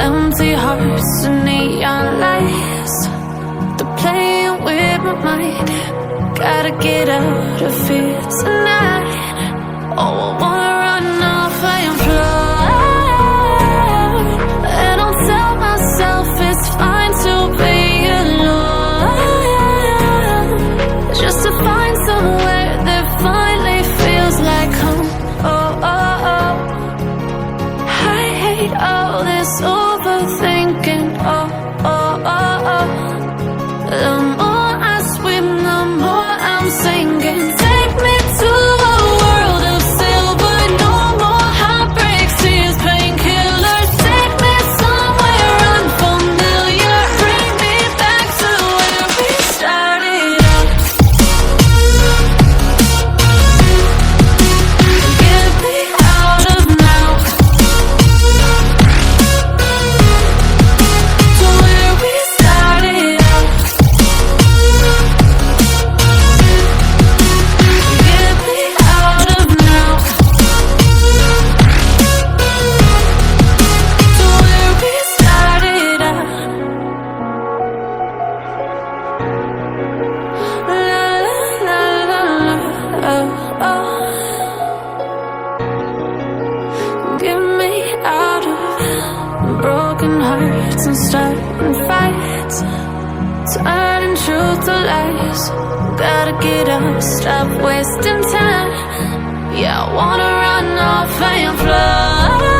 empty hearts and neon lights. They're playing with my mind. Gotta get out of here tonight. Oh, I wanna run off and fly. And I'll tell myself it's fine to be alone, just to find somewhere that finally feels like home. Oh, oh, oh. I hate all this overthinking. Oh, oh, oh, oh. The more I swim, the more I'm sinking. Take me to a world of silver. No more heartbreaks, tears, painkillers. Take me somewhere unfamiliar. Bring me back to where we started out. Get me out of now, to where we started out. Get me out of now, to where we started out. La la la la, oh, oh. Get me out of broken hearts and starting fights, turning truth to lies. Gotta get up, stop wasting time. Yeah, I wanna run off and fly.